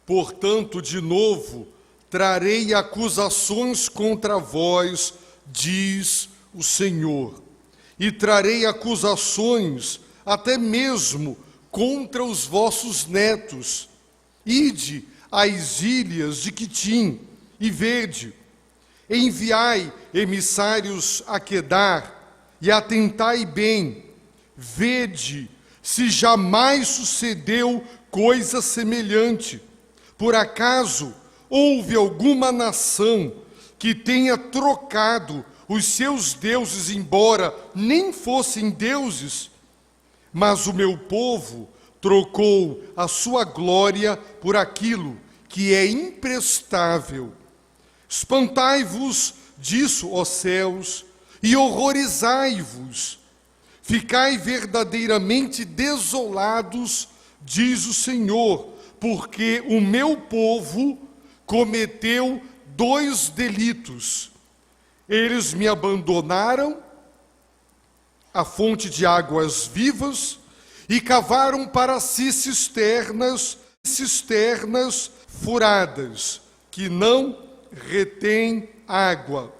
Portanto, de novo, trarei acusações contra vós, diz o Senhor, e trarei acusações até mesmo contra os vossos netos. Ide às ilhas de Quitim e vede, enviai emissários a Quedar e atentai bem, vede se jamais sucedeu coisa semelhante. Por acaso houve alguma nação que tenha trocado os seus deuses, embora nem fossem deuses? Mas o meu povo trocou a sua glória por aquilo que é imprestável. Espantai-vos disso, ó céus, e horrorizai-vos. Ficai verdadeiramente desolados, diz o Senhor, porque o meu povo cometeu 2 delitos. Eles me abandonaram a fonte de águas vivas e cavaram para si cisternas furadas, que não retêm água.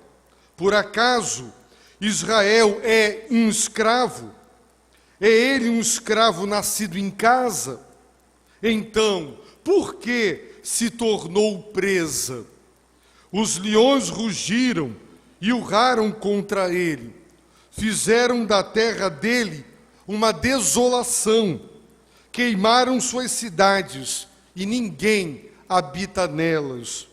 Por acaso Israel é um escravo? É ele um escravo nascido em casa? Então, por que se tornou presa? Os leões rugiram e urraram contra ele. Fizeram da terra dele uma desolação. Queimaram suas cidades e ninguém habita nelas.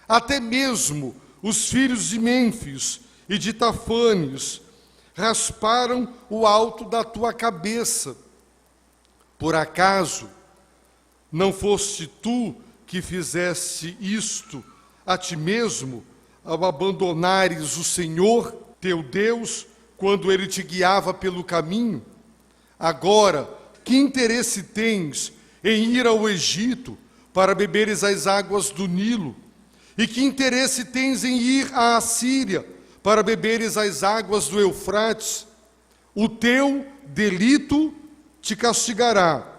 Até mesmo os filhos de Mênfis e de Tafanes rasparam o alto da tua cabeça. Por acaso não foste tu que fizeste isto a ti mesmo, ao abandonares o Senhor, teu Deus, quando Ele te guiava pelo caminho? Agora, que interesse tens em ir ao Egito para beberes as águas do Nilo? E que interesse tens em ir à Assíria para beberes as águas do Eufrates? O teu delito te castigará,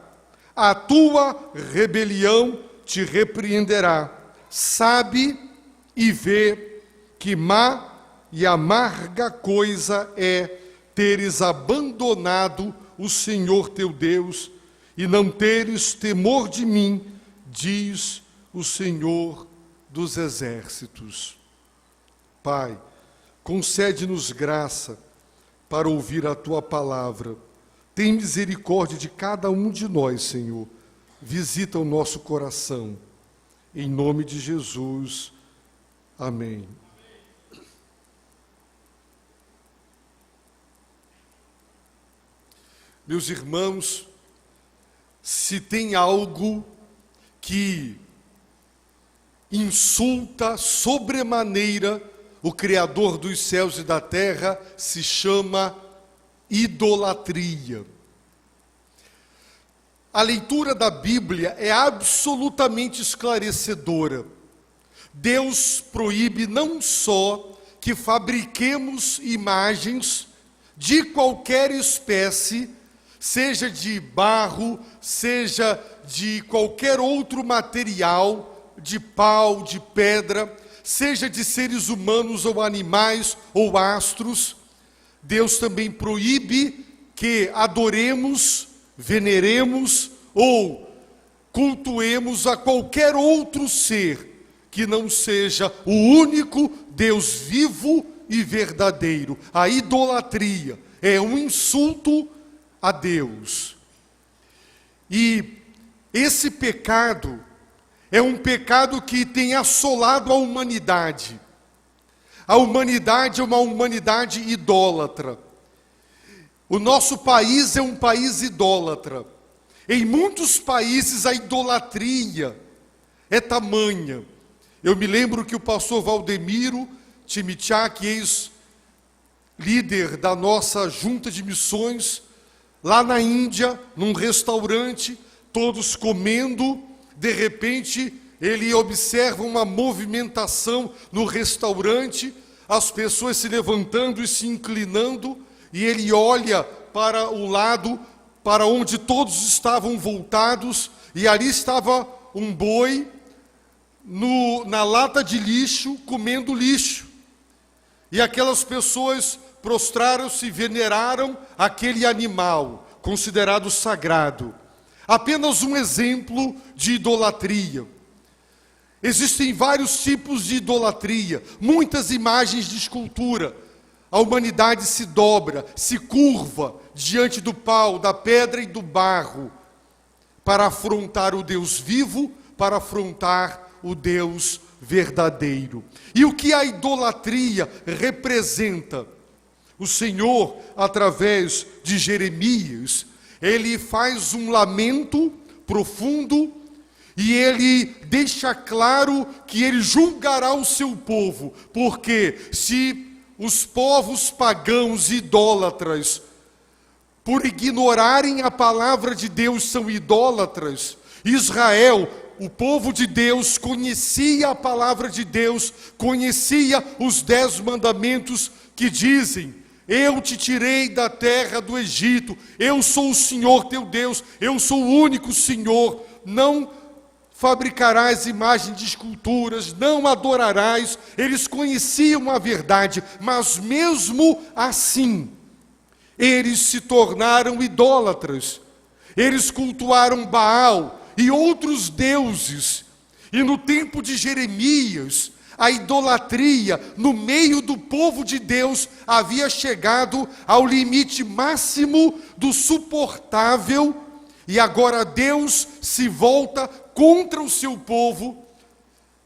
a tua rebelião te repreenderá. Sabe e vê que má e amarga coisa é teres abandonado o Senhor teu Deus e não teres temor de mim, diz o Senhor dos exércitos. Pai, concede-nos graça para ouvir a tua palavra. Tem misericórdia de cada um de nós, Senhor. Visita o nosso coração. Em nome de Jesus. Amém. Meus irmãos, se tem algo que insulta sobremaneira o Criador dos céus e da terra, se chama idolatria. A leitura da Bíblia é absolutamente esclarecedora. Deus proíbe não só que fabriquemos imagens de qualquer espécie, seja de barro, seja de qualquer outro material, de pau, de pedra, seja de seres humanos ou animais ou astros. Deus também proíbe que adoremos, veneremos ou cultuemos a qualquer outro ser que não seja o único Deus vivo e verdadeiro. A idolatria é um insulto a Deus. E esse pecado é um pecado que tem assolado a humanidade. A humanidade é uma humanidade idólatra. O nosso país é um país idólatra. Em muitos países a idolatria é tamanha. Eu me lembro que o pastor Valdemiro Timichak, ex-líder da nossa junta de missões, lá na Índia, num restaurante, todos comendo, de repente ele observa uma movimentação no restaurante, as pessoas se levantando e se inclinando, e ele olha para o lado, para onde todos estavam voltados, e ali estava um boi na lata de lixo, comendo lixo. E aquelas pessoas prostraram-se e veneraram aquele animal, considerado sagrado. Apenas um exemplo de idolatria. Existem vários tipos de idolatria, muitas imagens de escultura. A humanidade se dobra, se curva diante do pau, da pedra e do barro, para afrontar o Deus vivo, para afrontar o Deus verdadeiro. E o que a idolatria representa? O Senhor, através de Jeremias, ele faz um lamento profundo e ele deixa claro que ele julgará o seu povo, porque se os povos pagãos idólatras, por ignorarem a palavra de Deus, são idólatras, Israel, o povo de Deus, conhecia a palavra de Deus, conhecia os 10 mandamentos que dizem: eu te tirei da terra do Egito, eu sou o Senhor teu Deus, eu sou o único Senhor, não fabricarás imagem de esculturas, não adorarás. Eles conheciam a verdade, mas mesmo assim, eles se tornaram idólatras. Eles cultuaram Baal e outros deuses. E no tempo de Jeremias, a idolatria no meio do povo de Deus havia chegado ao limite máximo do suportável, e agora Deus se volta contra o seu povo,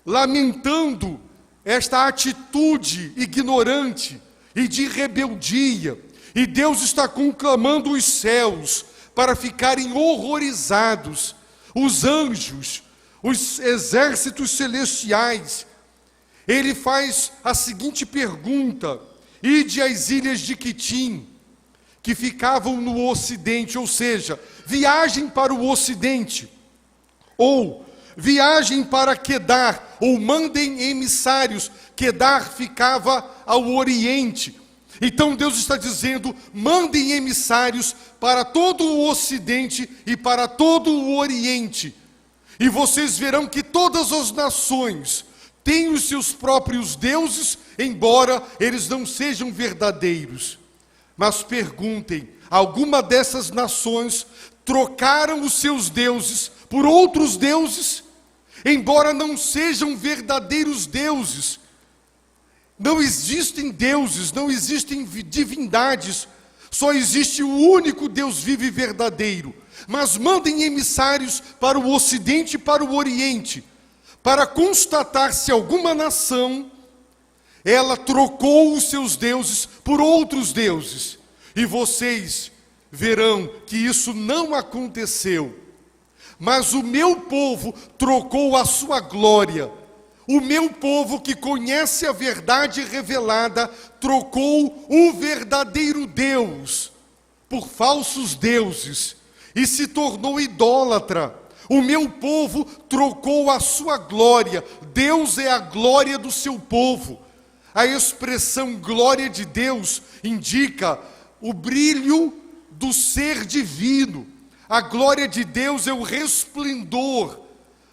lamentando esta atitude ignorante e de rebeldia. E Deus está conclamando os céus para ficarem horrorizados, os anjos, os exércitos celestiais. Ele faz a seguinte pergunta: ide às ilhas de Quitim, que ficavam no ocidente, ou seja, viagem para o ocidente, ou viagem para Quedar, ou mandem emissários. Quedar ficava ao oriente. Então Deus está dizendo: mandem emissários para todo o ocidente e para todo o oriente, e vocês verão que todas as nações têm os seus próprios deuses, embora eles não sejam verdadeiros. Mas perguntem: alguma dessas nações trocaram os seus deuses por outros deuses, embora não sejam verdadeiros deuses? Não existem deuses, não existem divindades, só existe o único Deus vivo e verdadeiro. Mas mandem emissários para o ocidente e para o oriente, para constatar se alguma nação, ela trocou os seus deuses por outros deuses. E vocês verão que isso não aconteceu. Mas o meu povo trocou a sua glória. O meu povo que conhece a verdade revelada trocou o verdadeiro Deus por falsos deuses e se tornou idólatra. O meu povo trocou a sua glória. Deus é a glória do seu povo. A expressão glória de Deus indica o brilho do ser divino. A glória de Deus é o resplendor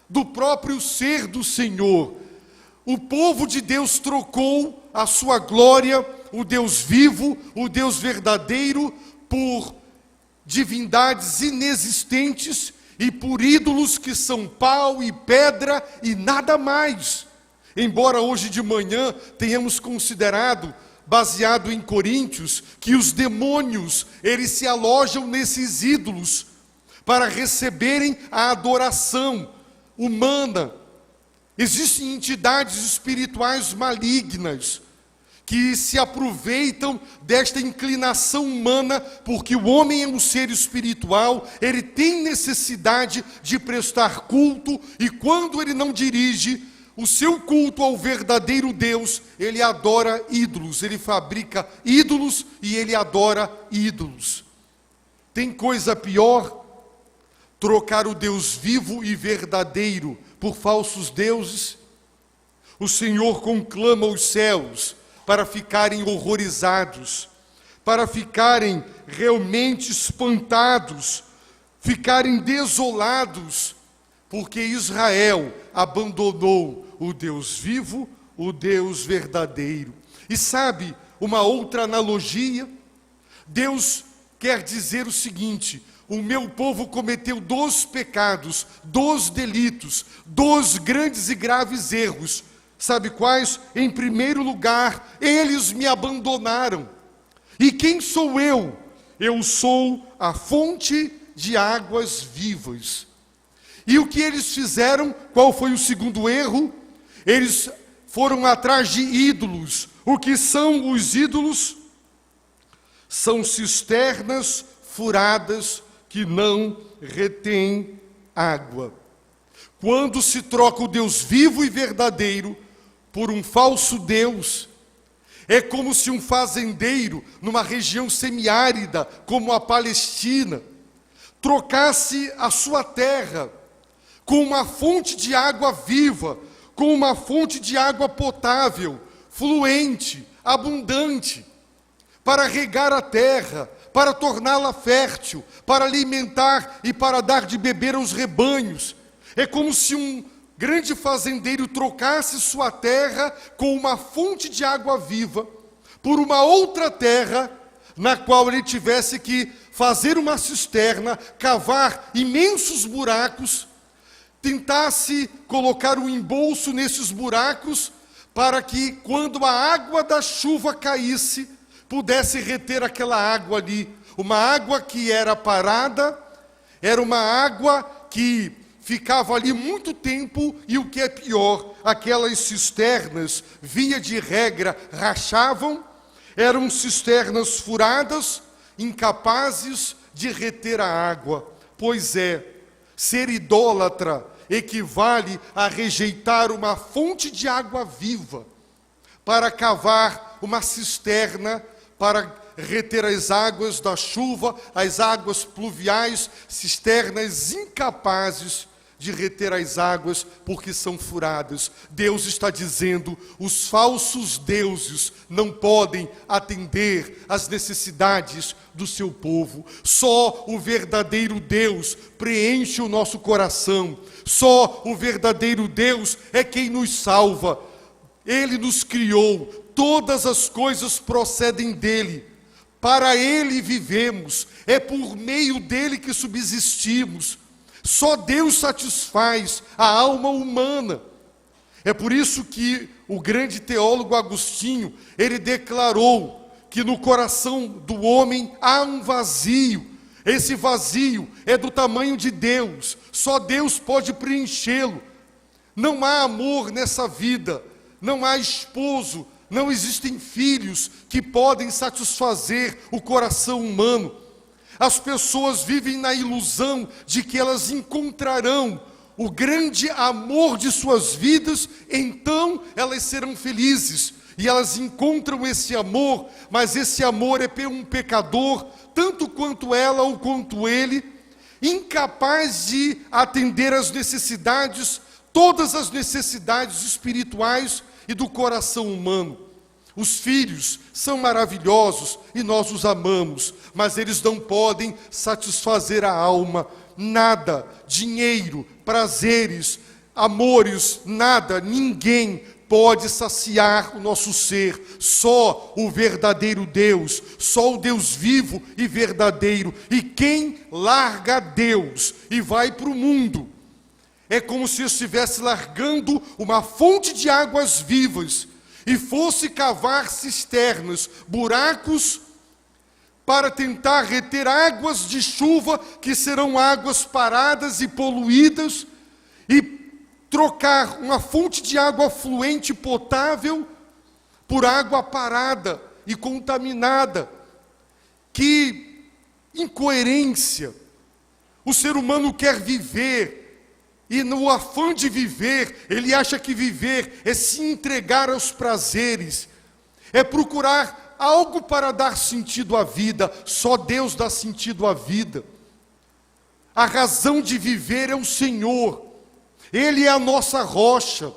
do próprio ser do Senhor. O povo de Deus trocou a sua glória, o Deus vivo, o Deus verdadeiro, por divindades inexistentes e por ídolos que são pau e pedra e nada mais. Embora hoje de manhã tenhamos considerado, baseado em Coríntios, que os demônios, eles se alojam nesses ídolos para receberem a adoração humana. Existem entidades espirituais malignas que se aproveitam desta inclinação humana, porque o homem é um ser espiritual, ele tem necessidade de prestar culto, e quando ele não dirige o seu culto ao verdadeiro Deus, ele adora ídolos, ele fabrica ídolos e ele adora ídolos. Tem coisa pior? Trocar o Deus vivo e verdadeiro por falsos deuses? O Senhor conclama os céus para ficarem horrorizados, para ficarem realmente espantados, ficarem desolados, porque Israel abandonou o Deus vivo, o Deus verdadeiro. E sabe uma outra analogia? Deus quer dizer o seguinte: o meu povo cometeu 2 pecados, 2 delitos, 2 grandes e graves erros. Sabe quais? Em primeiro lugar, eles me abandonaram. E quem sou eu? Eu sou a fonte de águas vivas. E o que eles fizeram? Qual foi o segundo erro? Eles foram atrás de ídolos. O que são os ídolos? São cisternas furadas que não retêm água. Quando se troca o Deus vivo e verdadeiro por um falso Deus, é como se um fazendeiro numa região semiárida, como a Palestina, trocasse a sua terra com uma fonte de água viva, com uma fonte de água potável, fluente, abundante, para regar a terra, para torná-la fértil, para alimentar e para dar de beber aos rebanhos. É como se um grande fazendeiro trocasse sua terra com uma fonte de água viva por uma outra terra, na qual ele tivesse que fazer uma cisterna, cavar imensos buracos, tentasse colocar um embolso nesses buracos, para que quando a água da chuva caísse, pudesse reter aquela água ali. Uma água que era parada, era uma água que ficava ali muito tempo, e o que é pior, aquelas cisternas, via de regra, rachavam, eram cisternas furadas, incapazes de reter a água. Pois é, ser idólatra equivale a rejeitar uma fonte de água viva para cavar uma cisterna para reter as águas da chuva, as águas pluviais, cisternas incapazes de reter as águas porque são furadas. Deus está dizendo: os falsos deuses não podem atender às necessidades do seu povo. Só o verdadeiro Deus preenche o nosso coração. Só o verdadeiro Deus é quem nos salva. Ele nos criou, todas as coisas procedem dele. Para ele vivemos, é por meio dele que subsistimos. Só Deus satisfaz a alma humana. É por isso que o grande teólogo Agostinho, ele declarou que no coração do homem há um vazio. Esse vazio é do tamanho de Deus. Só Deus pode preenchê-lo. Não há amor nessa vida, não há esposo, não existem filhos que podem satisfazer o coração humano. As pessoas vivem na ilusão de que elas encontrarão o grande amor de suas vidas, então elas serão felizes. E elas encontram esse amor, mas esse amor é um pecador, tanto quanto ela ou quanto ele, incapaz de atender às necessidades, todas as necessidades espirituais e do coração humano. Os filhos são maravilhosos e nós os amamos, mas eles não podem satisfazer a alma. Nada, dinheiro, prazeres, amores, nada, ninguém pode saciar o nosso ser. Só o verdadeiro Deus, só o Deus vivo e verdadeiro. E quem larga Deus e vai para o mundo, é como se estivesse largando uma fonte de águas vivas e fosse cavar cisternas, buracos, para tentar reter águas de chuva, que serão águas paradas e poluídas, e trocar uma fonte de água fluente potável por água parada e contaminada. Que incoerência! O ser humano quer viver, e no afã de viver, ele acha que viver é se entregar aos prazeres, é procurar algo para dar sentido à vida. Só Deus dá sentido à vida. A razão de viver é o Senhor. Ele é a nossa rocha.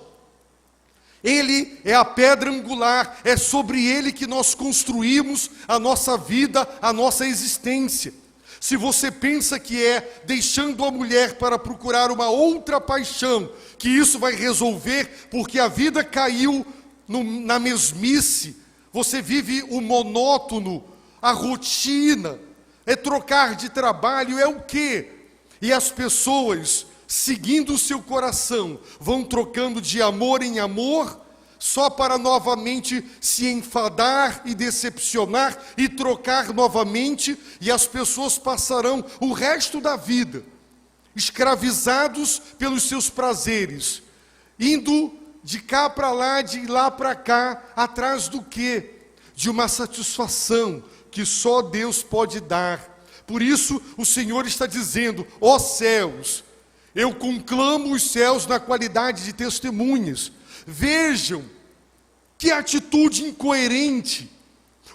Ele é a pedra angular. É sobre Ele que nós construímos a nossa vida, a nossa existência. Se você pensa que é deixando a mulher para procurar uma outra paixão, que isso vai resolver, porque a vida caiu na mesmice, você vive o monótono, a rotina, é trocar de trabalho, é o quê? E as pessoas, seguindo o seu coração, vão trocando de amor em amor, só para novamente se enfadar e decepcionar e trocar novamente, e as pessoas passarão o resto da vida escravizados pelos seus prazeres, indo de cá para lá, de lá para cá, atrás do quê? De uma satisfação que só Deus pode dar. Por isso o Senhor está dizendo: ó céus, eu conclamo os céus na qualidade de testemunhas. Vejam que atitude incoerente.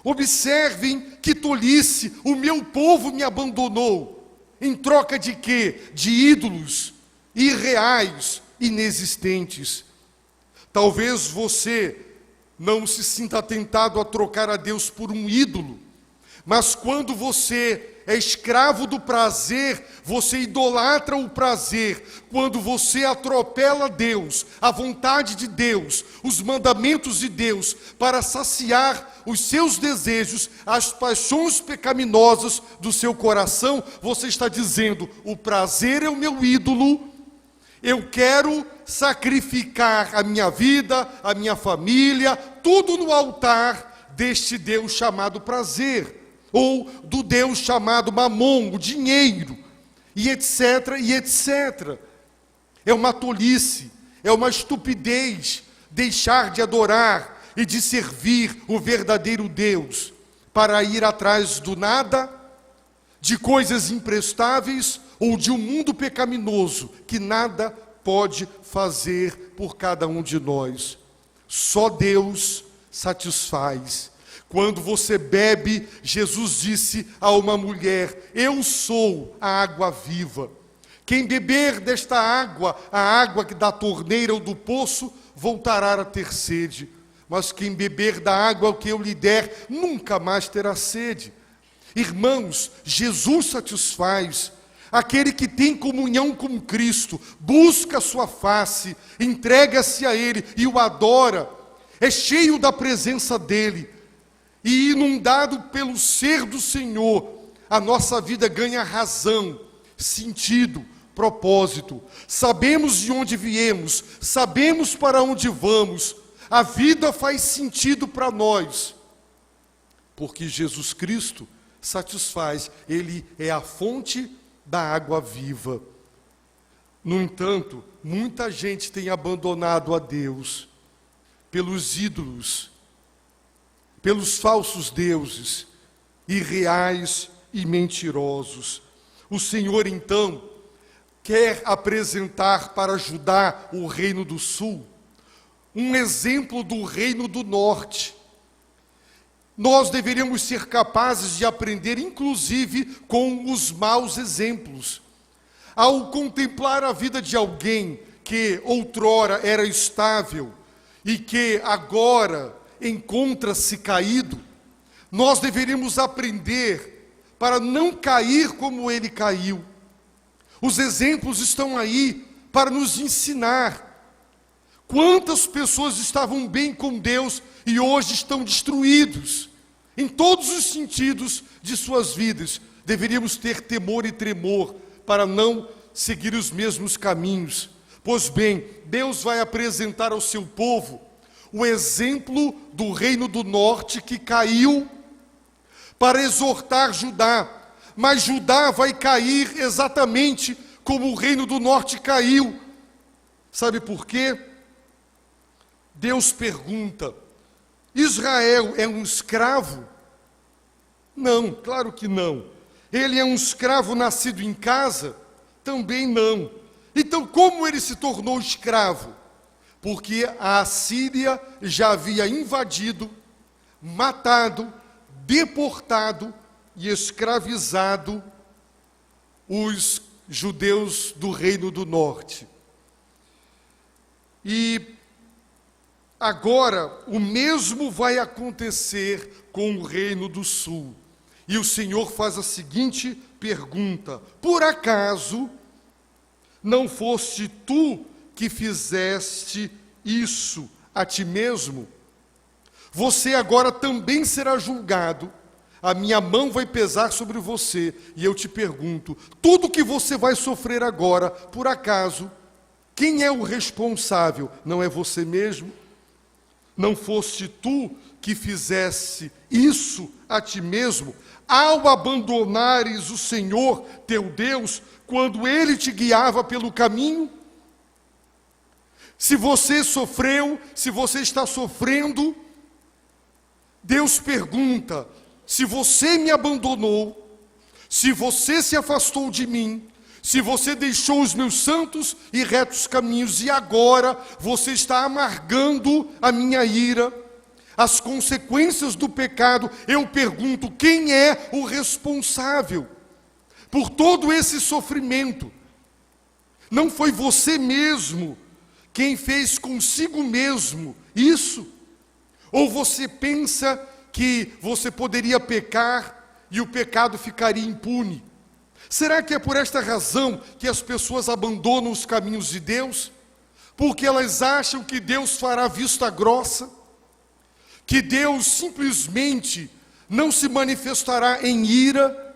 Observem que tolice, o meu povo me abandonou. Em troca de quê? De ídolos irreais, inexistentes. Talvez você não se sinta tentado a trocar a Deus por um ídolo, mas quando você é escravo do prazer, você idolatra o prazer. Quando você atropela Deus, a vontade de Deus, os mandamentos de Deus, para saciar os seus desejos, as paixões pecaminosas do seu coração, você está dizendo: o prazer é o meu ídolo, eu quero sacrificar a minha vida, a minha família, tudo no altar deste Deus chamado prazer, ou do Deus chamado Mamon, o dinheiro, e etc, e etc. É uma tolice, é uma estupidez deixar de adorar e de servir o verdadeiro Deus para ir atrás do nada, de coisas imprestáveis ou de um mundo pecaminoso que nada pode fazer por cada um de nós. Só Deus satisfaz. Quando você bebe, Jesus disse a uma mulher: eu sou a água viva. Quem beber desta água, a água que da torneira ou do poço, voltará a ter sede. Mas quem beber da água que eu lhe der, nunca mais terá sede. Irmãos, Jesus satisfaz. Aquele que tem comunhão com Cristo, busca a sua face, entrega-se a Ele e o adora, é cheio da presença dEle. E inundado pelo ser do Senhor, a nossa vida ganha razão, sentido, propósito. Sabemos de onde viemos, sabemos para onde vamos. A vida faz sentido para nós, porque Jesus Cristo satisfaz. Ele é a fonte da água viva. No entanto, muita gente tem abandonado a Deus pelos ídolos, pelos falsos deuses, irreais e mentirosos. O Senhor, então, quer apresentar para Judá, o reino do sul, um exemplo do reino do norte. Nós deveríamos ser capazes de aprender, inclusive, com os maus exemplos. Ao contemplar a vida de alguém que outrora era estável e que agora encontra-se caído, nós deveríamos aprender para não cair como ele caiu. Os exemplos estão aí para nos ensinar. Quantas pessoas estavam bem com Deus e hoje estão destruídos, em todos os sentidos de suas vidas. Deveríamos ter temor e tremor para não seguir os mesmos caminhos. Pois bem, Deus vai apresentar ao seu povo o exemplo do reino do norte que caiu para exortar Judá. Mas Judá vai cair exatamente como o reino do norte caiu. Sabe por quê? Deus pergunta: Israel é um escravo? Não, claro que não. Ele é um escravo nascido em casa? Também não. Então, como ele se tornou escravo? Porque a Assíria já havia invadido, matado, deportado e escravizado os judeus do reino do norte. E agora o mesmo vai acontecer com o reino do sul. E o Senhor faz a seguinte pergunta: por acaso não foste tu que fizeste isso a ti mesmo? Você agora também será julgado, a minha mão vai pesar sobre você, e eu te pergunto, tudo que você vai sofrer agora, por acaso, quem é o responsável? Não é você mesmo? Não foste tu que fizesse isso a ti mesmo, ao abandonares o Senhor teu Deus, quando Ele te guiava pelo caminho? Se você sofreu, se você está sofrendo, Deus pergunta: se você me abandonou, se você se afastou de mim, se você deixou os meus santos e retos caminhos, e agora você está amargando a minha ira, as consequências do pecado, eu pergunto, quem é o responsável por todo esse sofrimento? Não foi você mesmo quem fez consigo mesmo isso? Ou você pensa que você poderia pecar e o pecado ficaria impune? Será que é por esta razão que as pessoas abandonam os caminhos de Deus? Porque elas acham que Deus fará vista grossa? Que Deus simplesmente não se manifestará em ira?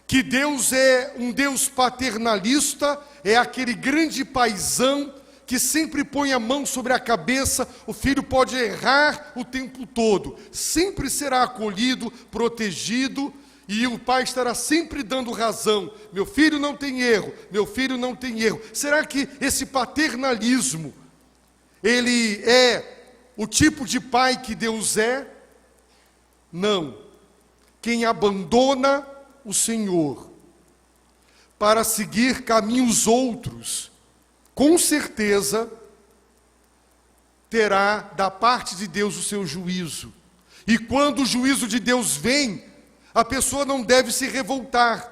Que Deus é um Deus paternalista, é aquele grande paizão que sempre põe a mão sobre a cabeça, o filho pode errar o tempo todo, sempre será acolhido, protegido, e o pai estará sempre dando razão. Meu filho não tem erro, meu filho não tem erro. Será que esse paternalismo, ele é o tipo de pai que Deus é? Não. Quem abandona o Senhor para seguir caminhos outros, com certeza terá da parte de Deus o seu juízo. E quando o juízo de Deus vem, a pessoa não deve se revoltar.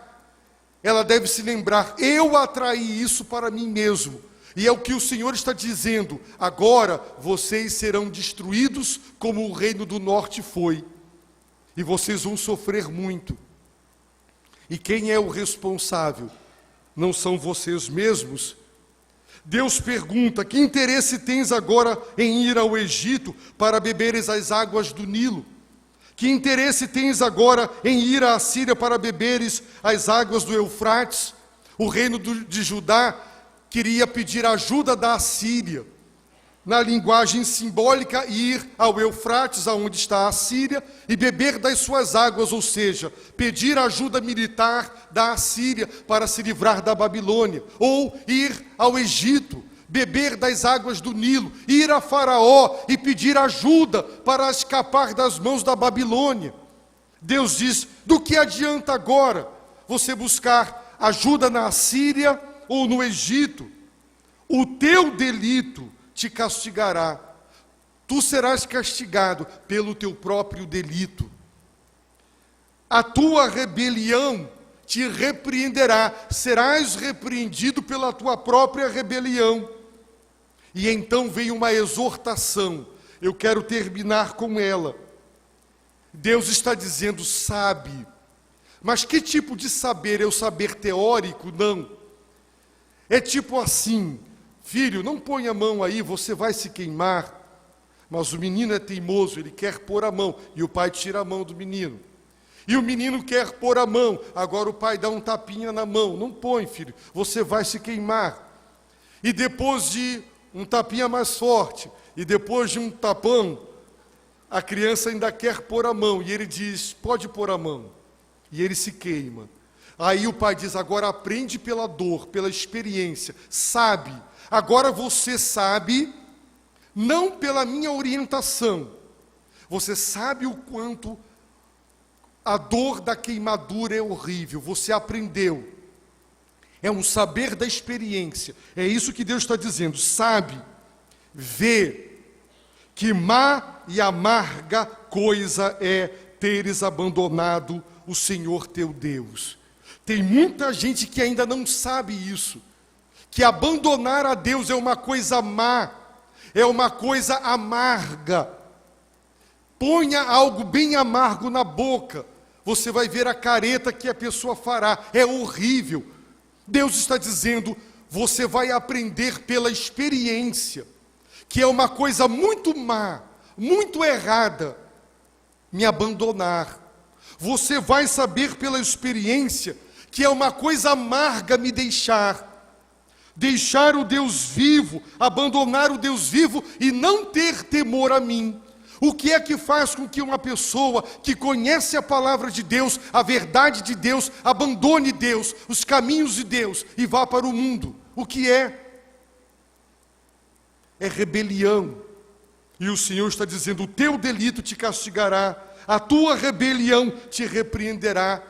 Ela deve se lembrar: eu atraí isso para mim mesmo. E é o que o Senhor está dizendo: agora vocês serão destruídos como o reino do norte foi. E vocês vão sofrer muito. E quem é o responsável? Não são vocês mesmos? Deus pergunta: que interesse tens agora em ir ao Egito para beberes as águas do Nilo? Que interesse tens agora em ir à Síria para beberes as águas do Eufrates? O reino de Judá queria pedir ajuda da Assíria. Na linguagem simbólica, ir ao Eufrates, aonde está a Síria, e beber das suas águas, ou seja, pedir ajuda militar da Assíria para se livrar da Babilônia. Ou ir ao Egito, beber das águas do Nilo, ir a Faraó e pedir ajuda para escapar das mãos da Babilônia. Deus diz: do que adianta agora você buscar ajuda na Assíria ou no Egito? O teu delito te castigará. Tu serás castigado pelo teu próprio delito. A tua rebelião te repreenderá. Serás repreendido pela tua própria rebelião. E então vem uma exortação. Eu quero terminar com ela. Deus está dizendo: sabe. Mas que tipo de saber? É o saber teórico? Não. É tipo assim: filho, não põe a mão aí, você vai se queimar. Mas o menino é teimoso, ele quer pôr a mão, e o pai tira a mão do menino. E o menino quer pôr a mão, agora o pai dá um tapinha na mão. Não põe, filho, você vai se queimar. E depois de um tapinha mais forte, e depois de um tapão, a criança ainda quer pôr a mão, e ele diz: pode pôr a mão. E ele se queima. Aí o pai diz: agora aprende pela dor, pela experiência, sabe. Agora você sabe, não pela minha orientação, você sabe o quanto a dor da queimadura é horrível, você aprendeu. É um saber da experiência, é isso que Deus está dizendo. Sabe, vê, que má e amarga coisa é teres abandonado o Senhor teu Deus. Tem muita gente que ainda não sabe isso, que abandonar a Deus é uma coisa má, é uma coisa amarga. Ponha algo bem amargo na boca, você vai ver a careta que a pessoa fará. É horrível. Deus está dizendo, você vai aprender pela experiência, que é uma coisa muito má, muito errada, me abandonar. Você vai saber pela experiência que é uma coisa amarga me deixar. Deixar o Deus vivo, abandonar o Deus vivo e não ter temor a mim. O que é que faz com que uma pessoa que conhece a palavra de Deus, a verdade de Deus, abandone Deus, os caminhos de Deus e vá para o mundo? O que é? É rebelião. E o Senhor está dizendo, o teu delito te castigará, a tua rebelião te repreenderá.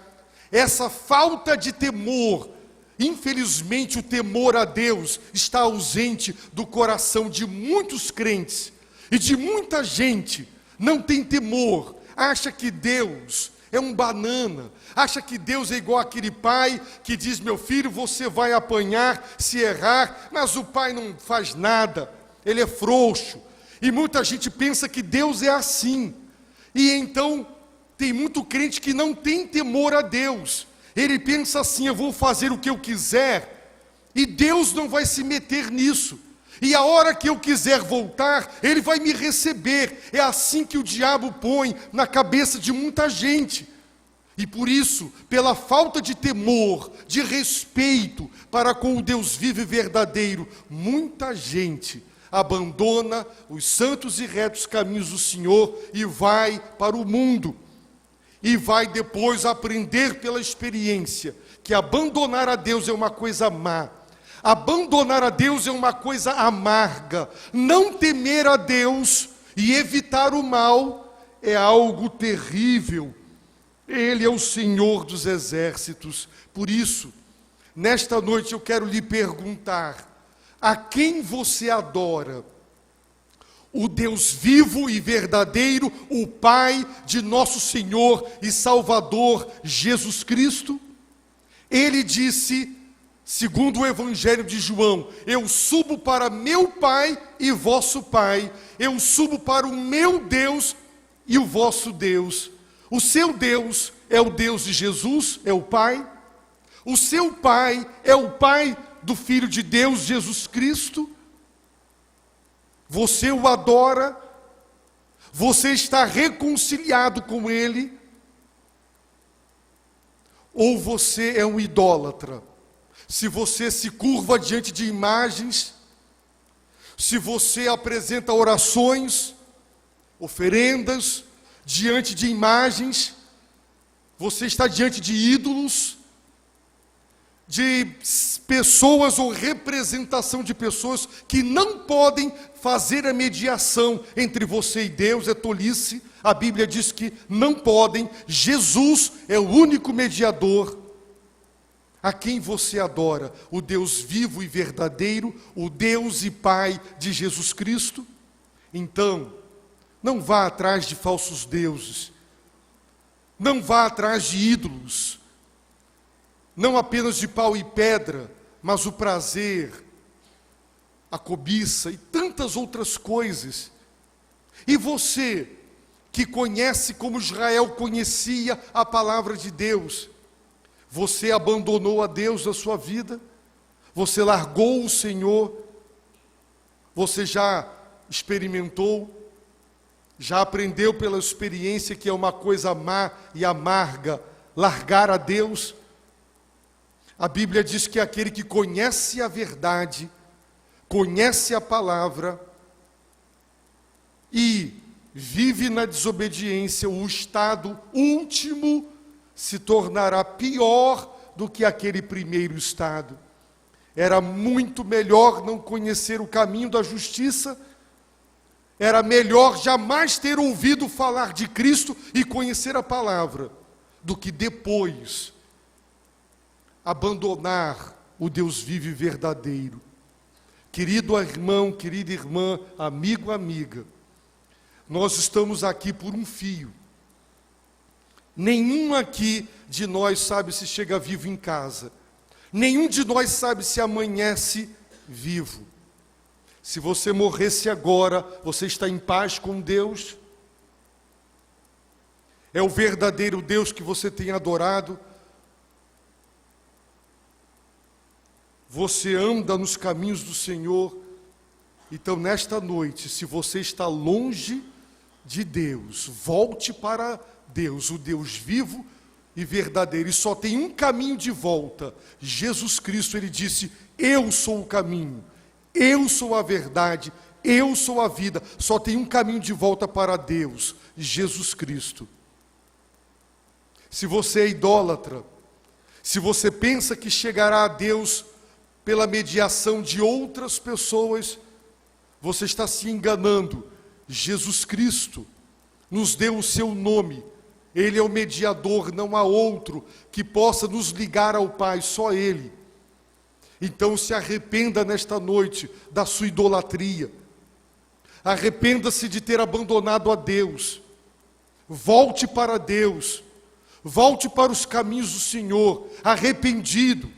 Essa falta de temor, infelizmente o temor a Deus está ausente do coração de muitos crentes. E de muita gente não tem temor, acha que Deus é um banana, acha que Deus é igual aquele pai que diz, meu filho, você vai apanhar se errar, mas o pai não faz nada, ele é frouxo. E muita gente pensa que Deus é assim. E então, tem muito crente que não tem temor a Deus. Ele pensa assim, eu vou fazer o que eu quiser, e Deus não vai se meter nisso. E a hora que eu quiser voltar, Ele vai me receber. É assim que o diabo põe na cabeça de muita gente. E por isso, pela falta de temor, de respeito para com o Deus vivo e verdadeiro, muita gente abandona os santos e retos caminhos do Senhor e vai para o mundo. E vai depois aprender pela experiência que abandonar a Deus é uma coisa má. Abandonar a Deus é uma coisa amarga. Não temer a Deus e evitar o mal é algo terrível. Ele é o Senhor dos exércitos. Por isso, nesta noite eu quero lhe perguntar, a quem você adora? O Deus vivo e verdadeiro, o Pai de nosso Senhor e Salvador Jesus Cristo? Ele disse, segundo o Evangelho de João, eu subo para meu Pai e vosso Pai, eu subo para o meu Deus e o vosso Deus. O seu Deus é o Deus de Jesus, é o Pai. O seu Pai é o Pai do Filho de Deus, Jesus Cristo. Você o adora, você está reconciliado com Ele, ou você é um idólatra? Se você se curva diante de imagens, se você apresenta orações, oferendas, diante de imagens, você está diante de ídolos, de pessoas ou representação de pessoas que não podem fazer a mediação entre você e Deus, é tolice. A Bíblia diz que não podem. Jesus é o único mediador. A quem você adora? O Deus vivo e verdadeiro, o Deus e Pai de Jesus Cristo? Então, não vá atrás de falsos deuses, não vá atrás de ídolos, não apenas de pau e pedra, mas o prazer, a cobiça e tantas outras coisas. E você, que conhece como Israel conhecia a palavra de Deus, você abandonou a Deus na sua vida? Você largou o Senhor? Você já experimentou? Já aprendeu pela experiência que é uma coisa má e amarga largar a Deus? A Bíblia diz que aquele que conhece a verdade, conhece a palavra e vive na desobediência, o estado último se tornará pior do que aquele primeiro estado. Era muito melhor não conhecer o caminho da justiça, era melhor jamais ter ouvido falar de Cristo e conhecer a palavra, do que depois abandonar o Deus vivo e verdadeiro. Querido irmão, querida irmã, amigo, amiga, nós estamos aqui por um fio. Nenhum aqui de nós sabe se chega vivo em casa. Nenhum de nós sabe se amanhece vivo. Se você morresse agora, você está em paz com Deus? É o verdadeiro Deus que você tem adorado? Você anda nos caminhos do Senhor? Então, nesta noite, se você está longe de Deus, volte para Deus, o Deus vivo e verdadeiro. E só tem um caminho de volta. Jesus Cristo, ele disse: eu sou o caminho, eu sou a verdade, eu sou a vida. Só tem um caminho de volta para Deus, Jesus Cristo. Se você é idólatra, se você pensa que chegará a Deus pela mediação de outras pessoas, você está se enganando. Jesus Cristo nos deu o seu nome. Ele é o mediador, não há outro que possa nos ligar ao Pai, só Ele. Então se arrependa nesta noite da sua idolatria. Arrependa-se de ter abandonado a Deus. Volte para Deus. Volte para os caminhos do Senhor, arrependido,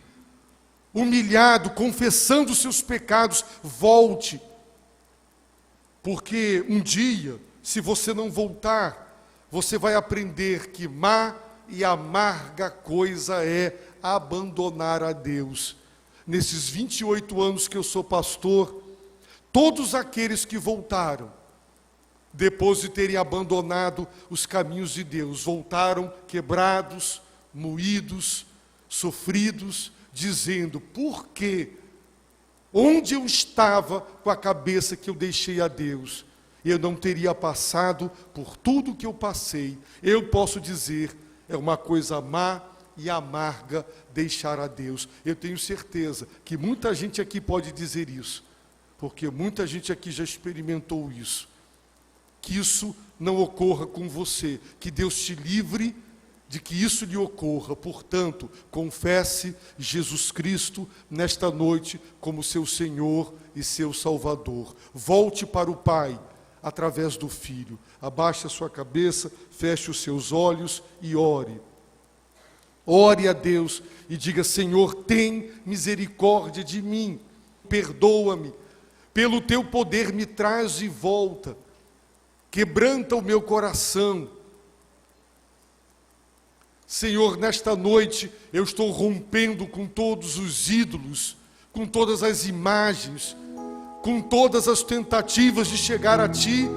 humilhado, confessando os seus pecados. Volte. Porque um dia, se você não voltar, você vai aprender que má e amarga coisa é abandonar a Deus. Nesses 28 anos que eu sou pastor, todos aqueles que voltaram, depois de terem abandonado os caminhos de Deus, voltaram quebrados, moídos, sofridos, dizendo: por quê? Onde eu estava com a cabeça que eu deixei a Deus? Eu não teria passado por tudo que eu passei. Eu posso dizer, é uma coisa má e amarga deixar a Deus. Eu tenho certeza que muita gente aqui pode dizer isso, porque muita gente aqui já experimentou isso. Que isso não ocorra com você, que Deus te livre de que isso lhe ocorra. Portanto, confesse Jesus Cristo nesta noite como seu Senhor e seu Salvador. Volte para o Pai através do Filho. Abaixe a sua cabeça, feche os seus olhos e ore. Ore a Deus e diga: Senhor, tem misericórdia de mim, perdoa-me, pelo teu poder me traz de volta, quebranta o meu coração. Senhor, nesta noite eu estou rompendo com todos os ídolos, com todas as imagens, com todas as tentativas de chegar a Ti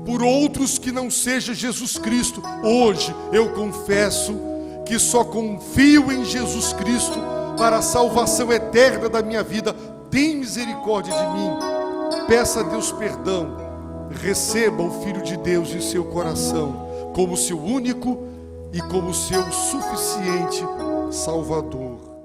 por outros que não seja Jesus Cristo. Hoje eu confesso que só confio em Jesus Cristo para a salvação eterna da minha vida. Tem misericórdia de mim. Peça a Deus perdão. Receba o Filho de Deus em seu coração como seu único e como seu suficiente Salvador.